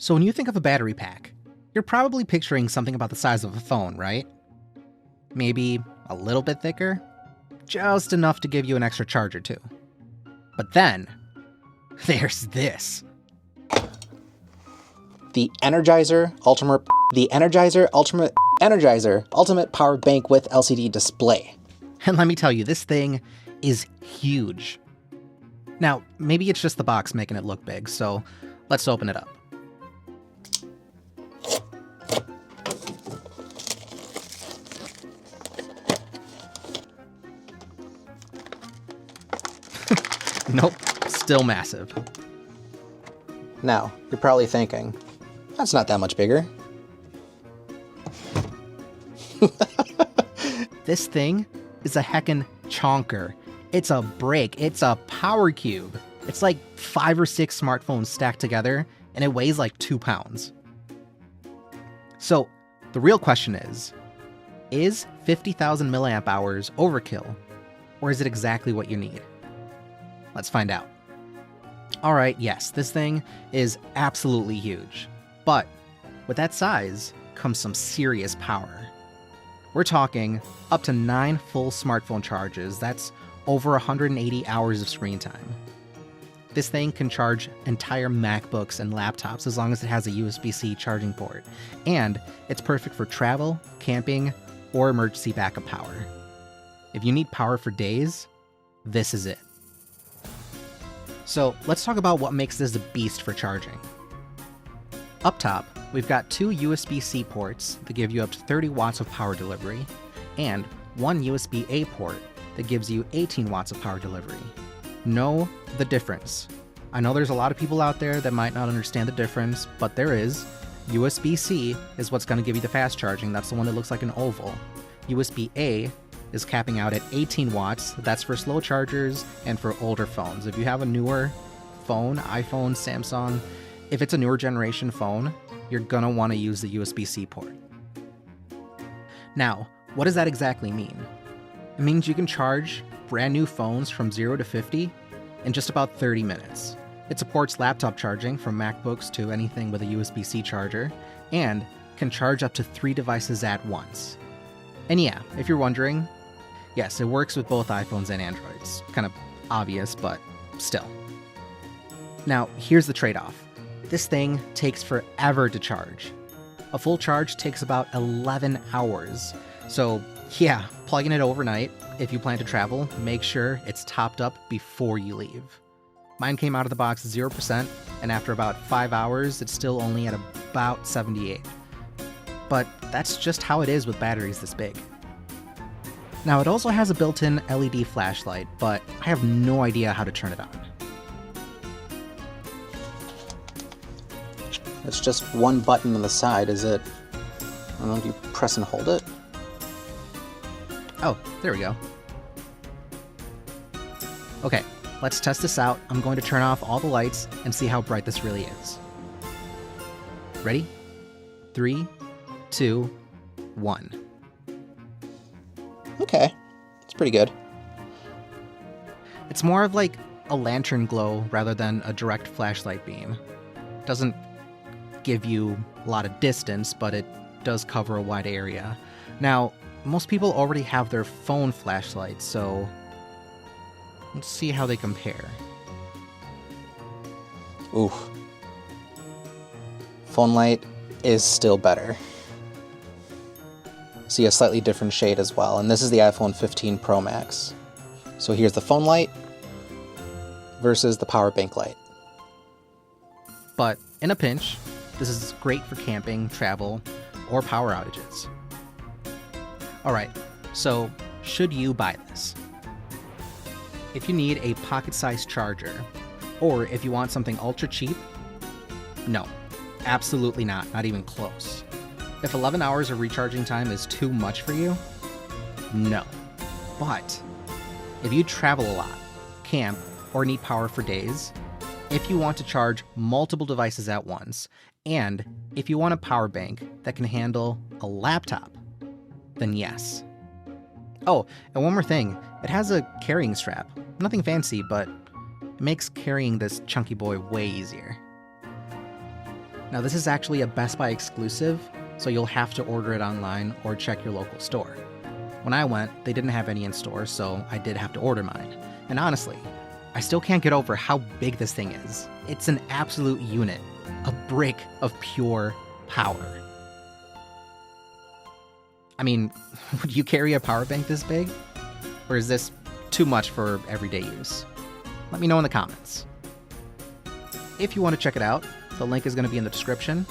So when you think of a battery pack, you're probably picturing something about the size of a phone, right? Maybe a little bit thicker? Just enough to give you an extra charge or two. But then, there's this. The Energizer Ultimate Power Bank with LCD display. And let me tell you, this thing is huge. Now, maybe it's just the box making it look big, so let's open it up. Nope, still massive. Now, you're probably thinking, that's not that much bigger. This thing is a heckin' chonker. It's a brick. It's a power cube. It's like 5 or 6 smartphones stacked together, and it weighs like 2 pounds. So, the real question is 50,000 milliamp hours overkill, or is it exactly what you need? Let's find out. Alright, yes, this thing is absolutely huge, but with that size comes some serious power. We're talking up to 9 full smartphone charges. That's over 180 hours of screen time. This thing can charge entire MacBooks and laptops as long as it has a USB-C charging port. And it's perfect for travel, camping, or emergency backup power. If you need power for days, this is it. So let's talk about what makes this a beast for charging. Up top, we've got 2 USB-C ports that give you up to 30 watts of power delivery, and 1 USB-A port that gives you 18 watts of power delivery. Know the difference. I know there's a lot of people out there that might not understand the difference, but there is. USB-C is what's going to give you the fast charging. That's the one that looks like an oval. USB-A is capping out at 18 watts. That's for slow chargers and for older phones. If you have a newer phone, iPhone, Samsung, if it's a newer generation phone, you're going to want to use the USB-C port. Now, what does that exactly mean? It means you can charge brand new phones from 0 to 50 in just about 30 minutes. It supports laptop charging from MacBooks to anything with a USB-C charger, and can charge up to 3 devices at once. And yeah, if you're wondering, yes, it works with both iPhones and Androids. Kind of obvious, but still. Now, here's the trade-off. This thing takes forever to charge. A full charge takes about 11 hours. So yeah, plugging it overnight, if you plan to travel, make sure it's topped up before you leave. Mine came out of the box 0%, and after about 5 hours, it's still only at about 78. But that's just how it is with batteries this big. Now, it also has a built-in LED flashlight, but I have no idea how to turn it on. It's just one button on the side, is it? I don't know, do you press and hold it? Oh, there we go. Okay, let's test this out. I'm going to turn off all the lights and see how bright this really is. Ready? 3, 2, 1. Okay, it's pretty good. It's more of like a lantern glow rather than a direct flashlight beam. Doesn't give you a lot of distance, but it does cover a wide area. Now, most people already have their phone flashlights, so let's see how they compare. Ooh. Phone light is still better. See a slightly different shade as well, and this is the iPhone 15 Pro Max. So here's the phone light versus the power bank light. But in a pinch, this is great for camping, travel, or power outages. Alright, so should you buy this? If you need a pocket-sized charger, or if you want something ultra cheap, no, absolutely not even close. If 11 hours of recharging time is too much for you, no. But if you travel a lot, camp, or need power for days, if you want to charge multiple devices at once, and if you want a power bank that can handle a laptop, then yes. Oh, and one more thing, it has a carrying strap. Nothing fancy, but it makes carrying this chunky boy way easier. Now this is actually a Best Buy exclusive, so you'll have to order it online or check your local store. When I went, they didn't have any in store, so I did have to order mine. And honestly, I still can't get over how big this thing is. It's an absolute unit, a brick of pure power. I mean, would you carry a power bank this big? Or is this too much for everyday use? Let me know in the comments. If you want to check it out, the link is going to be in the description.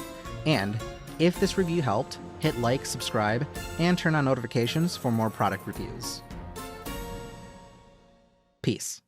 And if this review helped, hit like, subscribe, and turn on notifications for more product reviews. Peace.